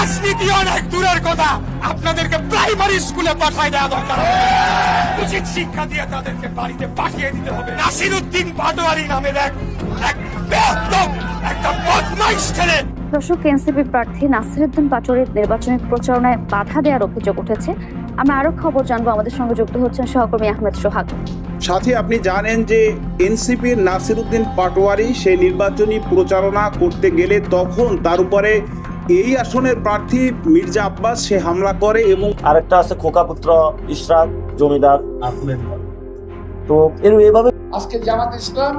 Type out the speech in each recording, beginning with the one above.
রাজনীতি অনেক দূরের কথা, আপনাদেরকে প্রাইমারি স্কুলে পাঠায় দেওয়া দরকার। উচিত শিক্ষা দিয়ে তাদেরকে বাড়িতে পাঠিয়ে দিতে হবে। নাসিরউদ্দিন পাটোয়ারি নামের এক বেয়াদব একটা বদমাইশ ছেলে। দর্শক, এনসিপি প্রার্থী নাসিরউদ্দিন পাটোয়ারির নির্বাচনী প্রচারণায় বাধা দেওয়ার অভিযোগ উঠেছে। আমরা আরো খবর জানবো, আমাদের সঙ্গে যুক্ত হচ্ছেন সহকর্মী আহমেদ সোহাগ। সাথে আপনি জানেন যে এনসিপির নাসিরউদ্দিন পাটোয়ারি সে নির্বাচনী প্রচারণা করতে গেলে তখন তার উপরে এই আসনের প্রার্থী মির্জা আব্বাস সে হামলা করে এবং আরেকটা আছে খোকাপুত্র ইশরাক জমিদার আহমেদ। তো এভাবে আজকে জামাত ইসলাম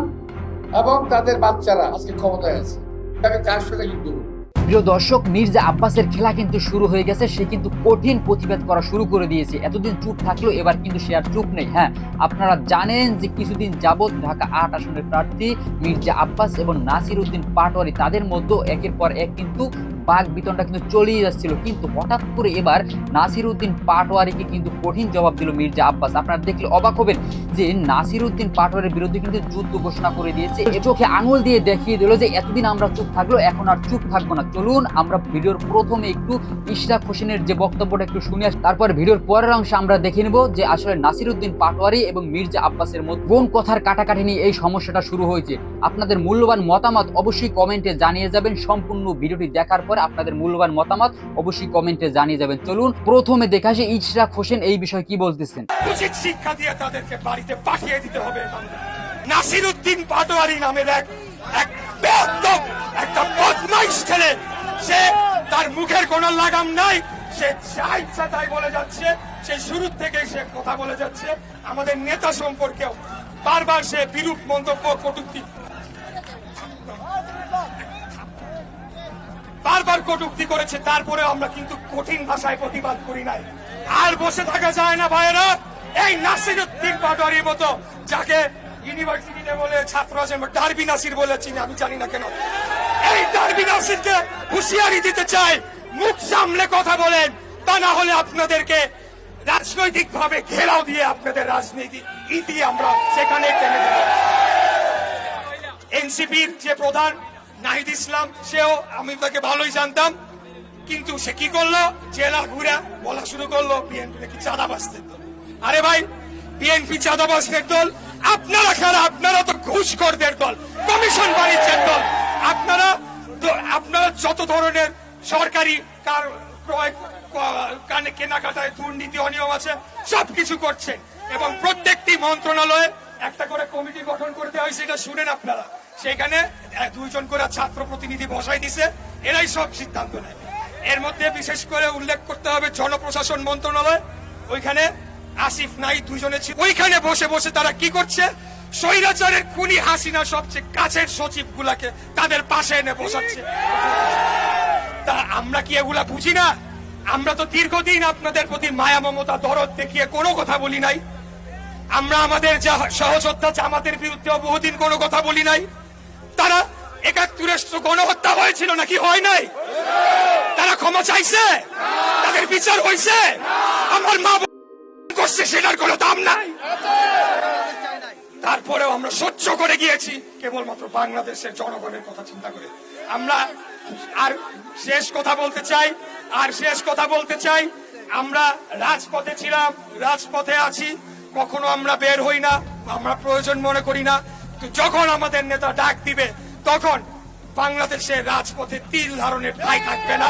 এবং তাদের বাচ্চারা আজকে ক্ষমতায় আছে, তাকে কার সাথে যুদ্ধ করবে? প্রিয় দর্শক, মির্জা আব্বাসের খেলা কিন্তু শুরু হয়ে গেছে। সে কিন্তু কঠিন প্রতিবাদ করা শুরু করে দিয়েছে। এতদিন চুপ থাকলেও এবার কিন্তু সে আর চুপ নেই। হ্যাঁ, আপনারা জানেন যে কিছুদিন যাবৎ ঢাকা ৮ আসনের প্রার্থী মির্জা আব্বাস এবং নাসিরউদ্দিন পাটোয়ারি তাদের মধ্যে একের পর এক কিন্তু বাঘ বিতণ্ডা কিন্তু চলেই যাচ্ছিল। কিন্তু হঠাৎ করে এবার নাসিরউদ্দিন পাটোয়ারিকে কিন্তু কঠিন জবাব দিল মির্জা আব্বাস। আপনারা দেখলে অবাক হবেন যে নাসিরউদ্দিন পাটোয়ারির বিরুদ্ধে কিন্তু যুদ্ধ ঘোষণা করে দিয়েছে। চোখে আঙুল দিয়ে দেখিয়ে দিল যে এতদিন আমরা চুপ থাকলো, এখন আর চুপ থাকবো না। চলুন আমরা ভিডিওর প্রথমে একটু ইশরাক হোসেনের যে বক্তব্যটা একটু শুনে আসি, তারপর ভিডিওর পরের অংশে আমরা দেখে নেব যে আসলে নাসিরউদ্দিন পাটোয়ারি এবং মির্জা আব্বাসের মধ্যে কোন কথার কাটাকাটি নিয়ে এই সমস্যাটা শুরু হয়েছে। আপনাদের মূল্যবান মতামত অবশ্যই কমেন্টে জানিয়ে যাবেন। সম্পূর্ণ ভিডিওটি দেখার পর আপনাদের মূল্যবান মতামত অবশ্যই কমেন্টে জানিয়ে যাবেন। চলুন প্রথমে দেখা আসে ইশরাক হোসেন এই বিষয়ে কি বলতেছেন। উচিত শিক্ষা দিয়ে তাদেরকে বাড়িতে পাঠিয়ে দিতে হবে। নাসিরউদ্দিন পাটোয়ারি নামের এক বেয়াদব একটা বদমাইশ ছেলে, সে তার মুখের কোনো লাগাম নাই, সে যা ইচ্ছা তাই বলে যাচ্ছে। সে শুরু থেকে সে কথা বলে যাচ্ছে। আমাদের নেতা সম্পর্কেও বারবার সে বিরূপ মন্তব্য কটূক্তি করেছে। তারপরে আমরা কিন্তু কঠিন ভাষায় প্রতিবাদ করি নাই। আর বসে থাকা যায় না ভাইয়েরা। এই নাসিরউদ্দিন পাটোয়ারির মতো, যাকে ইউনিভার্সিটিতে বলে ছাত্র ডারবি নাসির বলে চিনি, আমি জানি না কেন, এই ডারবি নাসিরকে হুঁশিয়ারি দিতে চাই, মুখ সামলে কথা বলেন, তা না হলে আপনাদেরকে রাজনৈতিক ভাবে ঘেরাও দিয়ে আপনাদের রাজনীতি ইতি আমরা সেখানে টেনে দেব। এনসিপির যে প্রধান নাহিদ ইসলাম, সেও আমি তাকে ভালোই জানতাম, কিন্তু সে কি করলো, জেলা ঘুরে বলা শুরু করলো বিএনপি নাকি চাঁদাবাজদের দল। আরে ভাই, বিএনপি চাঁদাবাজদের দল? আপনারা খেলা, আপনারা তো ঘুষখোরদের দল, কমিশন বাণিজ্যের দল। আপনারা যত ধরনের সরকারি কেনাকাটায় দুর্নীতি অনিয়ম আছে সবকিছু করছেন, এবং প্রত্যেকটি মন্ত্রণালয়ে একটা করে কমিটি গঠন করতে হয়, সেটা শুনেন আপনারা। সেখানে 2 জন করে ছাত্র প্রতিনিধি বসাই দিছে, এরাই সব সিদ্ধান্ত নেয়। এর মধ্যে বিশেষ করে উল্লেখ করতে হবে জনপ্রশাসন মন্ত্রণালয়, ওইখানে আসিফ নাই 2 জনে ছিল। ওইখানে বসে বসে তারা কি করছে, স্বৈরাচারের খুনি হাসিনা সবচেয়ে কাছের সচিব গুলাকে তাদের পাশে এনে বসাচ্ছে। তা আমরা কি এগুলা বুঝি না? আমরা তো দীর্ঘদিন আপনাদের প্রতি মায়া মমতা দরদ দেখিয়ে কোনো কথা বলি নাই। আমরা আমাদের সহযোদ্ধা জামাতের বিরুদ্ধে বহুদিন কোনো কথা বলি নাই। তারা ৭১ গণহত্যা হয়েছিল নাকি হয় নাই? তারা ক্ষমা চাইছে? তাদের বিচার হয়েছে? আমার মা করছে, সেটার কোনো দাম নাই। তারপরেও আমরা সহ্য করে গিয়েছি কেবলমাত্র বাংলাদেশের জনগণের কথা চিন্তা করে। আমরা আর শেষ কথা বলতে চাই, আমরা রাজপথে ছিলাম, রাজপথে আছি, কখনো আমরা বের হই না, আমরা প্রয়োজন মনে করি না। যখন আমাদের নেতা ডাক দিবে তখন বাংলাদেশের রাজপথে তিল ধারণের ঠাঁই থাকবে না।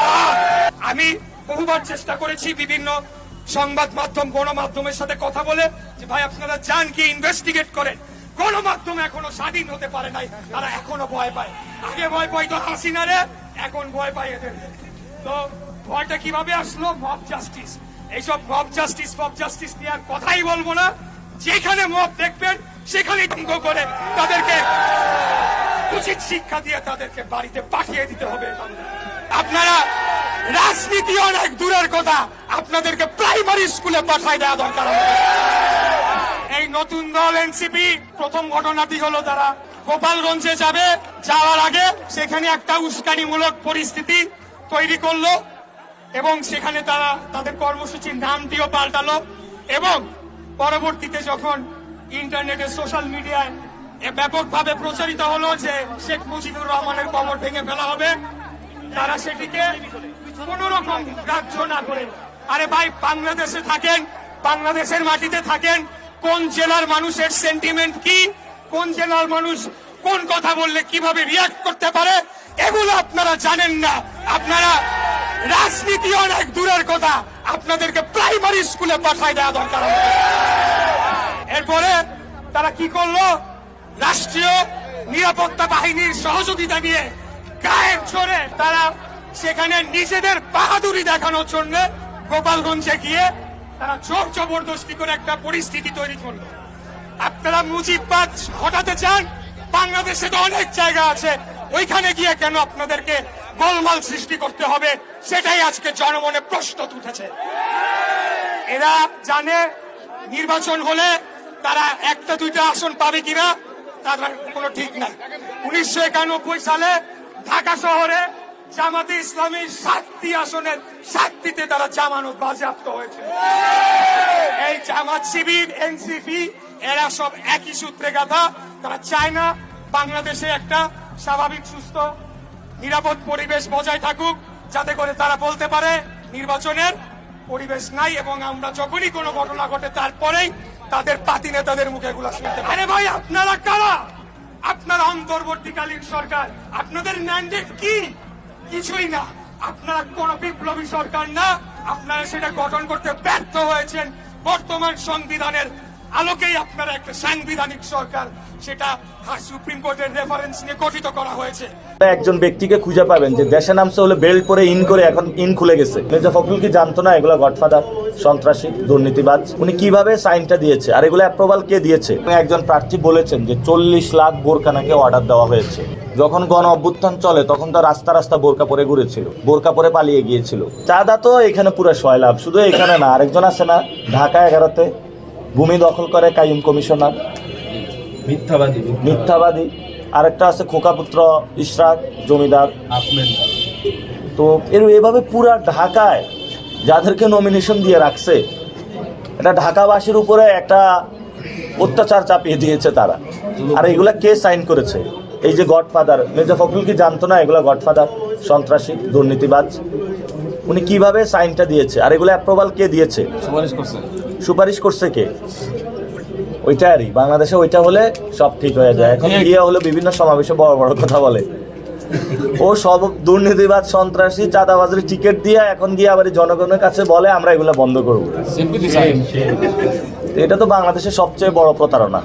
আমি বহুবার চেষ্টা করেছি বিভিন্ন সংবাদ মাধ্যম গণমাধ্যমের সাথে কথা বলে যে ভাই আপনারা যান কি ইনভেস্টিগেট করেন। গণমাধ্যম এখনো স্বাধীন হতে পারে নাই, তারা এখনো ভয় পায়। আগে ভয় পাইতো হাসিনারে, এখন ভয় পায় এদের। তো ভয়টা কিভাবে আসলো? Mob justice. এইসব মব জাস্টিস নিয়ে আর কথাই বলবো না। যেখানে মব দেখবেন সেখানেই দঙ্গ করে তাদেরকে উচিত শিক্ষা দিয়ে তাদেরকে বাড়িতে পাঠিয়ে দিতে হবে। আপনারা রাজনীতি অনেক দূরের কথা, আপনাদেরকে প্রাইমারি স্কুলে পাঠায় দেওয়া দরকার। এই নতুন দল এনসিপি প্রথম ঘটনাটি হলো তারা গোপালগঞ্জে যাবে, যাওয়ার আগে সেখানে একটা উস্কানিমূলক পরিস্থিতি তৈরি করলো, এবং সেখানে তারা তাদের কর্মসূচির নামটিও পাল্টালো। এবং পরবর্তীতে যখন ইন্টারনেটে সোশ্যাল মিডিয়ায় ব্যাপকভাবে প্রচারিত হলো যে শেখ মুজিবুর রহমানের কবর ভেঙে ফেলা হবে, তারা সেটিকে কোন রকম গ্রাহ্য না করে, আরে ভাই বাংলাদেশে থাকেন, বাংলাদেশের মাটিতে থাকেন, কোন জেলার মানুষের সেন্টিমেন্ট কি, কোন জেলার মানুষ কোন কথা বললে কিভাবে রিয়াক্ট করতে পারে, এগুলো আপনারা জানেন না। আপনারা রাজনীতি অনেক দূরের কথা, আপনাদেরকে প্রাইমারি স্কুলে পাঠায় দেওয়া দরকার। এরপরে তারা কি করলো, রাষ্ট্রীয় নিরাপত্তা বাহিনীর সহযোগিতা নিয়ে গায়ের জোরে তারা সেখানে নিজেদের বাহাদুরি দেখানোর জন্য গোপালগঞ্জে গিয়ে তারা জোর জবরদস্তি করে একটা পরিস্থিতি তৈরি করলো। আপনারা মুজিববাদ হটাতে চান, বাংলাদেশে তো অনেক জায়গা আছে, ওইখানে গিয়ে কেন আপনাদেরকে গোলমাল সৃষ্টি করতে হবে, সেটাই আজকে জনমনে প্রশ্ন উঠেছে। এরা জানে নির্বাচন হলে তারা একটা দুইটা আসন পাবে কিনা তার কোনো ঠিক নাই। 1991 সালে ঢাকা শহরে জামাতে ইসলামী 7টি আসনের 7টিতে তারা জামানত বাজেয়াপ্ত হয়েছে। এই জামাত শিবির, এনসিপি এরা সব একই সূত্রে গাথা। তারা চায় না বাংলাদেশে একটা স্বাভাবিক সুস্থ নিরাপদ পরিবেশ বজায় থাকুক, যাতে করে তারা বলতে পারে নির্বাচনের পরিবেশ নাই, এবং আমরা যখনই কোনো ঘটনা ঘটে তারপরেই তাদের পাতি নেতাদের মুখে এগুলা শুনতে। আরে ভাই আপনারা কারা? আপনারা অন্তর্বর্তীকালীন সরকার, আপনাদের ম্যান্ডেট কি? কিছুই না। আপনারা কোন বিপ্লবী সরকার না, আপনারা সেটা গঠন করতে ব্যর্থ হয়েছেন। বর্তমান সংবিধানের আলোকেই আপনারা একটা সাংবিধানিক সরকার, সেটা সুপ্রিম কোর্টের রেফারেন্স নিয়ে গঠিত করা হয়েছে। একজন ব্যক্তিকে খুঁজে পাবেন যে দেশে নামছে হলে বেল্ট পরে ইন করে এখন ইন খুলে গেছে। মির্জা ফখরুল কি জানতো না এগুলো গডফাদার, সন্ত্রাসী, দুর্নীতিবাজ? উনি কিভাবে সাইনটা দিয়েছে আর এগুলো অ্যাপ্রুভাল কে দিয়েছে? একজন প্রার্থী বলেছেন যে 40 লাখ বোরকা নাকি অর্ডার দেওয়া হয়েছে। যখন গণ অভ্যুত্থান চলে তখন তো রাস্তা রাস্তা বোরকা পরে ঘুরেছিল, বোরকা পরে পালিয়ে গিয়েছিল। চাঁদা তো এখানে পুরো সয়লাভ, শুধু এখানে না, আরেকজন আছে না ঢাকা 11-তে ভূমি দখল করে কাইম কমিশনার, মিথ্যাবাদী। আরেকটা আছে খোকাপুত্র ইশরাক জমিদার। তো এভাবে পুরা ঢাকায় যাদেরকে নমিনেশন দিয়ে রাখছে, এটা ঢাকাবাসীর উপরে একটা অত্যাচার চাপিয়ে দিয়েছে তারা। আর এগুলা কে সাইন করেছে? এই যে গডফাদার, মির্জা ফখরুল কি জানতো না এগুলা গডফাদার, সন্ত্রাসী, দুর্নীতিবাজ? উনি কিভাবে সাইনটা দিয়েছে আর এগুলো অ্যাপ্রুভাল কে দিয়েছে? সুপারিশ করছে কে? ওইটারই বাংলাদেশে ওইটা হলে সব ঠিক হয়ে যায়। এখন গিয়ে হলো বিভিন্ন সমাবেশে বড় বড় কথা বলে, ও সব দুর্নীতিবাদ, সন্ত্রাসী, চাঁদাবাজের টিকিট দিয়ে এখন গিয়ে আবার জনগণের কাছে বলে আমরা এগুলো বন্ধ করবো। এটা তো বাংলাদেশের সবচেয়ে বড় প্রতারণা।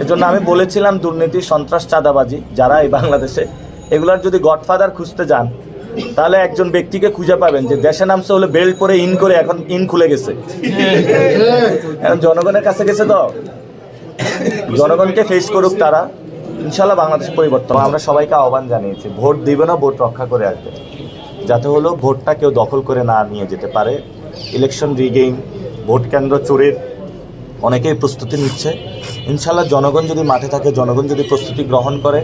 এজন্য আমি বলেছিলাম দুর্নীতি, সন্ত্রাস, চাঁদাবাজি যারা এই বাংলাদেশে, এগুলার যদি গডফাদার খুঁজতে যান তাহলে একজন ব্যক্তিকে খুঁজে পাবেন যে দেশে নামছে হলে বেল্ট পরে ইন করে এখন ইন খুলে গেছে। এখন জনগণের কাছে গেছে, তো জনগণকে ফেস করুক তারা, ইনশাল্লাহ বাংলাদেশে পরিবর্তন। আমরা সবাইকে আহ্বান জানিয়েছি, ভোট দিবে না, ভোট রক্ষা করে আসবে, যাতে হলো ভোটটা কেউ দখল করে না নিয়ে যেতে পারে। ইলেকশন রিগেইন, ভোট কেন্দ্র চোরের অনেকেই প্রস্তুতি নিচ্ছে। ইনশাল্লাহ জনগণ যদি মাঠে থাকে, জনগণ যদি প্রস্তুতি গ্রহণ করে,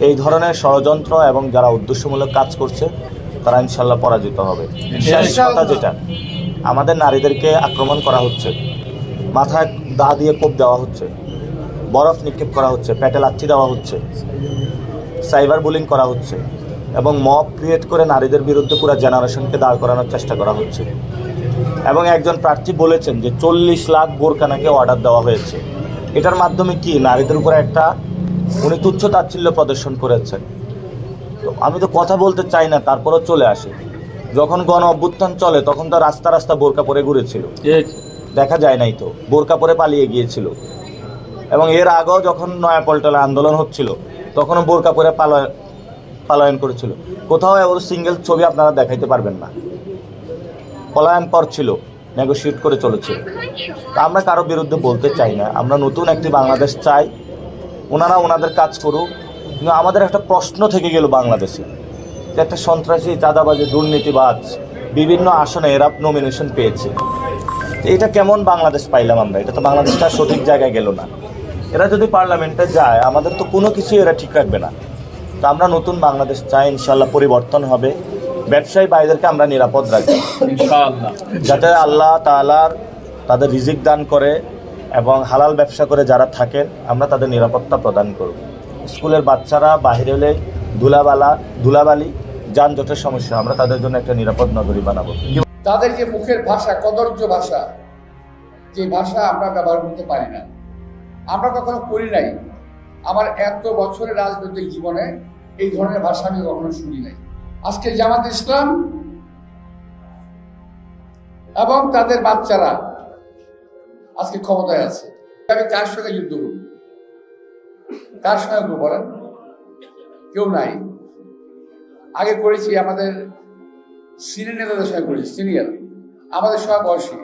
এই ধরনের ষড়যন্ত্র এবং যারা উদ্দেশ্যমূলক কাজ করছে তারা ইনশাল্লাহ পরাজিত হবে। শেষ কথা যেটা, আমাদের নারীদেরকে আক্রমণ করা হচ্ছে, মাথায় দা দিয়ে কোপ দেওয়া হচ্ছে, বরফ নিক্ষেপ করা হচ্ছে, পেটে লাথি দেওয়া হচ্ছে, সাইবার বুলিং করা হচ্ছে, এবং মব ক্রিয়েট করে নারীদের বিরুদ্ধে পুরো জেনারেশনকে দাঁড় করানোর চেষ্টা করা হচ্ছে। এবং একজন প্রার্থী বলেছেন যে 40 লাখ বোরকা নাকি অর্ডার দেওয়া হয়েছে। এটার মাধ্যমে কি নারীদের উপরে একটা উনি তুচ্ছ তাচ্ছিল্য প্রদর্শন করেছেন। তো আমি তো কথা বলতে চাই না, তারপরও চলে আসে। যখন গণ অভ্যুত্থান চলে তখন তো রাস্তা রাস্তা বোরকা পরে ঘুরেছিল, দেখা যায় নাই তো, বোরকা পরে পালিয়ে গিয়েছিল। এবং এর আগেও যখন নয়াপল্টনে আন্দোলন হচ্ছিল তখনও বোরকা পরে পলায়ন করেছিল। কোথাও এবার সিঙ্গেল ছবি আপনারা দেখাইতে পারবেন না, পলায়ন করছিল, নেগোশিয়েট করে চলেছিল। তা আমরা কারো বিরুদ্ধে বলতে চাই না, আমরা নতুন একটি বাংলাদেশ চাই, ওনারা ওনাদের কাজ করুক। কিন্তু আমাদের একটা প্রশ্ন থেকে গেল বাংলাদেশে, যে একটা সন্ত্রাসী, চাঁদাবাজি, দুর্নীতিবাজ বিভিন্ন আসনে এরা নমিনেশন পেয়েছে। এটা কেমন বাংলাদেশ পাইলাম আমরা? এটা তো বাংলাদেশটা সঠিক জায়গায় গেল না। এরা যদি পার্লামেন্টে যায় আমাদের তো কোনো কিছুই এরা ঠিক রাখবে না। তো আমরা নতুন বাংলাদেশ চাই, ইনশাল্লাহ পরিবর্তন হবে। ব্যবসায়ী ভাইদেরকে আমরা নিরাপদ রাখবো, যাতে আল্লাহ তাআলার তাদের রিজিক দান করে এবং হালাল ব্যবসা করে যারা থাকেন আমরা তাদের নিরাপত্তা প্রদান করব। স্কুলের বাচ্চারা বাহিরে হলে ধুলাবালি যানজটের সমস্যা, আমরা তাদের জন্য একটা নিরাপদ নগরী বানাবো। তাদের যে মুখের ভাষা, কদর্য ভাষা, যে ভাষা আমরা ব্যবহার করতে পারি না, আমরা কখনো করি নাই। আমার এত বছরের রাজনৈতিক জীবনে এই ধরনের ভাষা আমি কখনো শুনি নাই। আজকে জামাত ইসলাম এবং তাদের বাচ্চারা আজকে ক্ষমতায় আছে। আমি কার সঙ্গে যুদ্ধ করব? কার সঙ্গে করবো বলেন? কেউ নাই। আগে করেছি আমাদের সিনিয়র নেতাদের সঙ্গে করেছি, সিনিয়র আমাদের সঙ্গে বয়সী।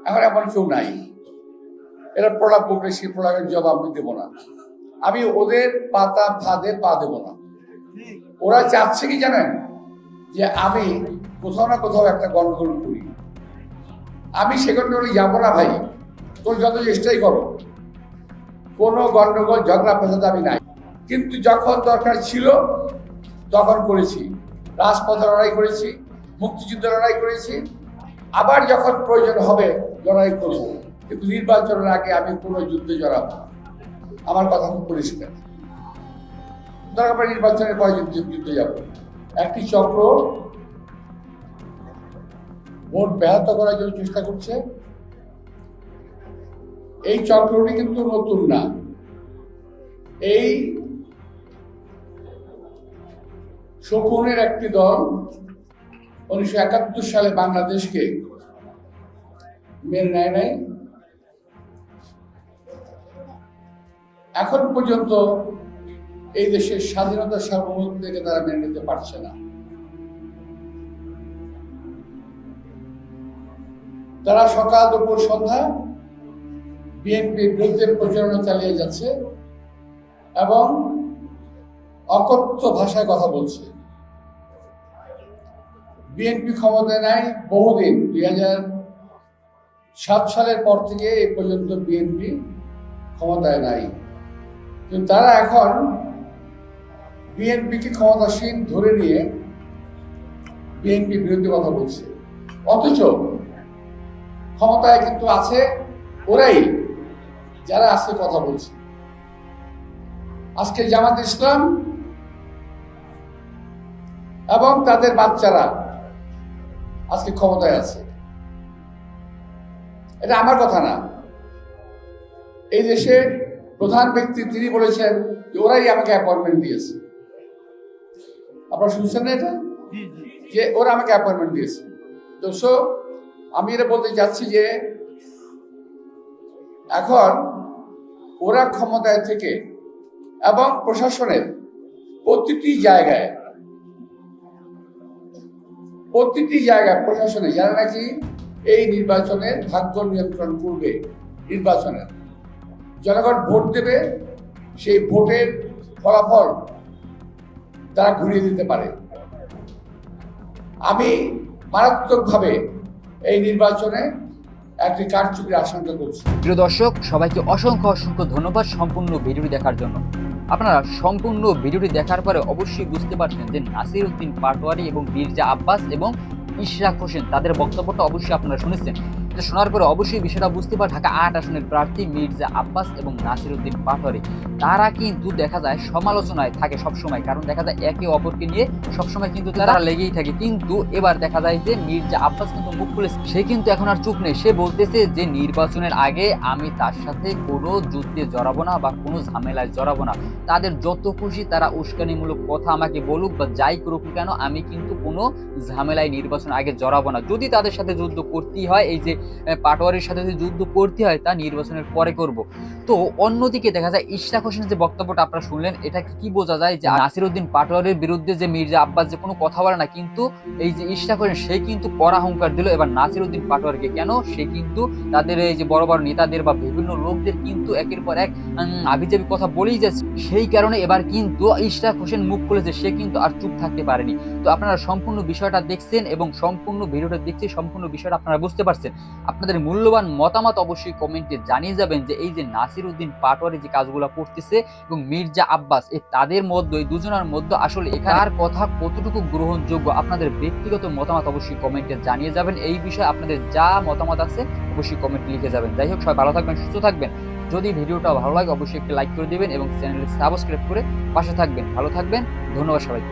এখন এমন কেউ নাই। এরা প্রলাপ বকলে সেই প্রলাপের জবাব আমি দেবো না। আমি ওদের পাতা ফাঁদে পা দেবো না। ওরা চাচ্ছে কি জানেন, যে আমি কোথাও না কোথাও একটা গন্ডগোল করি। আমি সে গন্ডগোলে যাবো না ভাই, তোর যত চেষ্টাই করো, কোনো গন্ডগোল ঝগড়া পেশাতে আমি নাই। কিন্তু যখন দরকার ছিল তখন করেছি, রাজপথে লড়াই করেছি, মুক্তিযুদ্ধে লড়াই করেছি, আবার যখন প্রয়োজন হবে লড়াই করব। কিন্তু নির্বাচনের আগে আমি কোনো যুদ্ধে জড়াবো না। আমার কথা খুব পরিষ্কার। দরকার নির্বাচনের পরে যুদ্ধে যাব। একটি চক্র ভোট ব্যাহত করার জন্য চেষ্টা করছে। এই চক্রটি কিন্তু নতুন না। এই শকুনের একটি দল 1971 সালে বাংলাদেশকে মেনে নেয় নাই। এখন পর্যন্ত এই দেশের স্বাধীনতা সার্বভৌমত্ব থেকে তারা মেনে নিতে পারছে না। তারা সকাল দুপুর সন্ধ্যা বিএনপির বিরুদ্ধে প্রচারণা চালিয়ে যাচ্ছে এবং অকথ্য ভাষায় কথা বলছে। বিএনপি ক্ষমতায় নাই বহুদিন, 2007 সালের পর থেকে এই পর্যন্ত বিএনপি ক্ষমতায় নাই। কিন্তু তারা এখন বিএনপিকে ক্ষমতাসীন ধরে নিয়ে বিএনপির বিরুদ্ধে কথা বলছে। অথচ ক্ষমতায় কিন্তু আছে ওরাই, যারা আজকে কথা বলছে। আজকে জামাত ইসলাম এবং তাদের বাচ্চারা আজকে ক্ষমতায় আছে। এটা আমার কথা না, এই দেশের প্রধান ব্যক্তি তিনি বলেছেন যে ওরাই আমাকে অ্যাপয়েন্টমেন্ট দিয়েছে। আপনারা শুনছেন না এটা, যে ওরা আমাকে অ্যাপয়েন্টমেন্ট দিয়েছে। তো আমি এটা বলতে চাচ্ছি যে এখন ওরা ক্ষমতায় থেকে এবং প্রশাসনের প্রতিটি জায়গায় প্রশাসনে যারা নাকি এই নির্বাচনের ভাগ্য নিয়ন্ত্রণ করবে, নির্বাচনের জনগণ ভোট দেবে, সেই ভোটের ফলাফল তারা ঘুরিয়ে দিতে পারে। আমি মারাত্মকভাবে এই নির্বাচনে একটি কারচুপির আশঙ্কা করছি। প্রিয় দর্শক, সবাইকে অসংখ্য ধন্যবাদ সম্পূর্ণ ভিডিওটি দেখার জন্য। আপনারা সম্পূর্ণ ভিডিওটি দেখার পরে অবশ্যই বুঝতে পারছেন যে নাসির উদ্দিন পাটোয়ারি এবং মির্জা আব্বাস এবং ইশরাক হোসেন তাদের বক্তব্যটা অবশ্যই আপনারা শুনেছেন। শোনার পরে অবশ্যই বিষয়টা বুঝতে পারে ঢাকা ৮ আসনের প্রার্থী মির্জা আব্বাস এবং নাসির উদ্দিন পাটোয়ারি তারা কিন্তু দেখা যায় সমালোচনায় থাকে সবসময়, কারণ দেখা যায় একে অপরকে নিয়ে সবসময় কিন্তু তারা লেগেই থাকে। কিন্তু এবার দেখা যায় যে মির্জা আব্বাস কিন্তু মুখ খুলেছে, সে কিন্তু এখন আর চুপ নেই। সে বলতেছে যে নির্বাচনের আগে আমি তার সাথে কোনো যুদ্ধে জড়াবো না বা কোনো ঝামেলায় জড়াবো না। তাদের যত খুশি তারা উস্কানিমূলক কথা আমাকে বলুক বা যাই করুক কেন, আমি কিন্তু কোনো ঝামেলায় নির্বাচন আগে জড়াবো না। যদি তাদের সাথে যুদ্ধ করতেই হয়, এই যে পাটোয়ারির সাথে যদি যুদ্ধ করতে হয়, তা নির্বাচনের পরে করব। তো অন্যদিকে দেখা যায় ইশরাক হোসেনের যে বক্তব্যটা আপনারা শুনলেন, এটা কি বোঝা যায় যে নাসির উদ্দিন পাটোয়ারির বিরুদ্ধে যে মির্জা আব্বাস যে কোনো কথা বলে না, কিন্তু এই যে ইশরাক হোসেন সে কিন্তু কড়া হুঙ্কার দিল এবার নাসির উদ্দিন পাটোয়ারিকে। কেন? সে কিন্তু তাদের এই যে বড় বড় নেতাদের বা বিভিন্ন লোকদের কিন্তু একের পর এক আবিজাবি কথা বলেই যাচ্ছে। সেই কারণে এবার কিন্তু ইশরাক হোসেন মুখ খুলেছে, সে কিন্তু আর চুপ থাকতে পারেনি। তো আপনারা সম্পূর্ণ বিষয়টা দেখছেন এবং সম্পূর্ণ ভিডিওটা দেখছেন, সম্পূর্ণ বিষয়টা আপনারা বুঝতে পারছেন। আপনাদের মূল্যবান মতামত অবশ্যই কমেন্টে জানিয়ে যাবেন যে এই যে নাসির উদ্দিন পাটোয়ারি যে কাজগুলো করতেছে এবং মির্জা আব্বাস তাদের মধ্যে, এই দুজনের মধ্যে আসলে এখানে কথা কতটুকু গ্রহণযোগ্য, আপনাদের ব্যক্তিগত মতামত অবশ্যই কমেন্টে জানিয়ে যাবেন। এই বিষয়ে আপনাদের যা মতামত আছে অবশ্যই কমেন্টে লিখে যাবেন। যাই হোক, সবাই ভালো থাকবেন, সুস্থ থাকবেন। যদি ভিডিওটা ভালো লাগে অবশ্যই একটি লাইক করে দিবেন এবং চ্যানেলটি সাবস্ক্রাইব করে পাশে থাকবেন। ভালো থাকবেন, ধন্যবাদ সবাইকে।